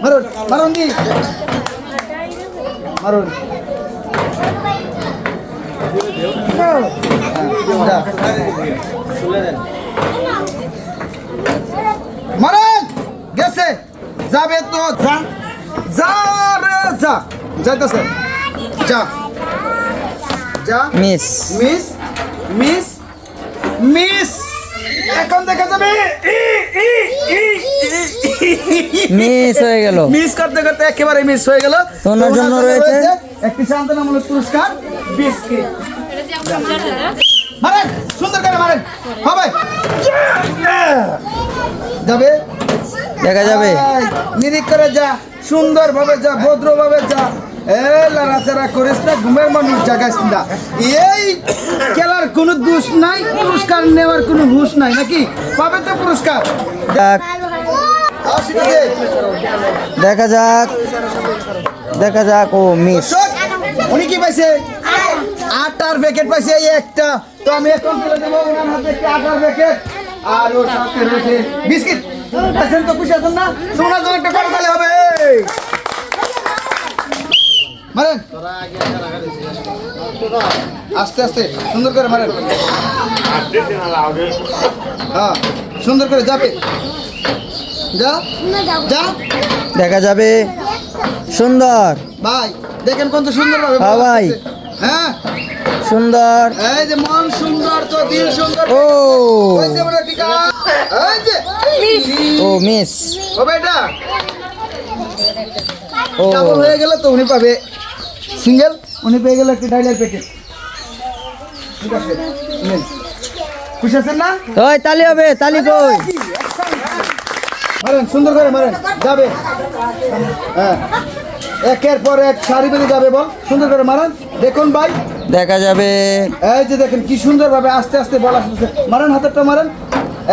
মারুন মারুন দি মারুন মারুন গেছে যাবে তো যা যা রে যা যাইতেছে যা যা মিস মিস মিস মিস এখন দেখা যাবে মিস হয়ে গেল। মিস করতে করতে একেবারে মিস হয়ে গেল। তোমার জন্য রয়েছে একটি সান্ত্বনামূলক পুরস্কার বিস্কিট। মারেন সুন্দর করে মারেন হবে যাবে দেখা যাবে। নিরিখ করে যা সুন্দরভাবে যা ভদ্রভাবে যা লড়াচড়া করিস না ঘুমের মানুষ জাগাইস না। এই খেলার কোনো দোষ নাই পুরস্কার নেওয়ার কোনো হুঁশ নাই নাকি পাবে তো পুরস্কার দেখা যাক দেখা যাক। ও মিস উনি কি পাইছে আটার প্যাকেট পাইছে এই একটা। তো আমি এখন তুলে দেবো ওনার হাতে একটা আটার প্যাকেট আর ওর সাথে রয়েছে বিস্কিট। পাইছেন তো খুশি আছেন না? ওনার জন্য একটা করে তাহলে হবে। মারেন আস্তে আস্তে সুন্দর করে মারেন। হ্যাঁ সুন্দর করে যাবে যা যা দেখা যাবে। সুন্দর ভাই দেখেন কত সুন্দর ভাবে হ্যাঁ ভাই। হ্যাঁ সুন্দর। এই যে মন সুন্দর তো দিল সুন্দর। ও কইছে বড় টিকা এই যে ও মিস। ও বেটা ও ডাবল হয়ে গেল তো উনি পাবে সিঙ্গেল। উনি পেয়ে গেল একটা ডাইলার প্যাকেট। ঠিক আছে নেন খুশি আছেন না? ওই তালি হবে। তালি কই? মারেন সুন্দর করে মারেন যাবে। হ্যাঁ একের পর এক সারি বেঁধে যাবে বল সুন্দর করে মারেন। দেখুন ভাই দেখা যাবে। এই যে দেখেন কি সুন্দর ভাবে আস্তে আস্তে বল আসতেছে। মারেন হাতেরটা মারেন।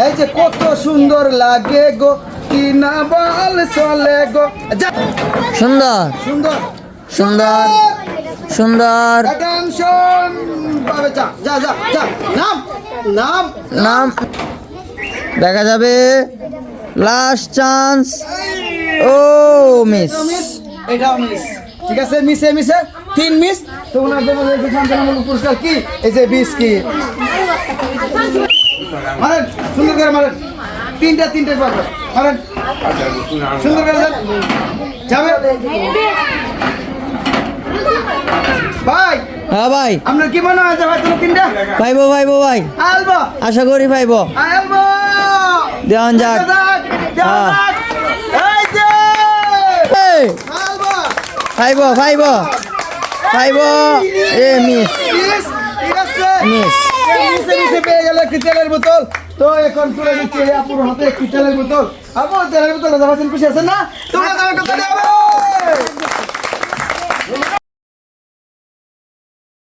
এই যে কত সুন্দর লাগে গো কি না বল চলে গো যা সুন্দর সুন্দর সুন্দর সুন্দর। অ্যাটেনশন পাবে যা যা যা যা নাম নাম নাম দেখা যাবে। Last chance. ও মিস। মিস এটাও মিস। ঠিক আছে মিসে মিসে 3 মিস। তো ওনার জন্য রয়েছে সান্ত্বনামূলক পুরস্কার কি এই যে বিস্কিট। মারেন সুন্দর করে মারেন তিনটে পাবে মারেন সুন্দর করে যাবে ভাই। হ্যাঁ ভাই আপনার কি মনে হয় ভাই তুমি তিনটা পাইবো পাইবো ভাই। আলবো আশা করি পাইবো। আলবো দেওয়ান যাক। হ্যাঁ। এই যে এই, আলবো পাইবো পাইবো পাইবো। এ মিস মিস ঠিক আছে মিস। মিশে পেয়ে গেল একটি তেলের বোতল। তো এখন তুলে দিচ্ছি আপুর হাতে একটি তেলের বোতল। আপু তেলের বোতল খুশি আছেন না? তোমরা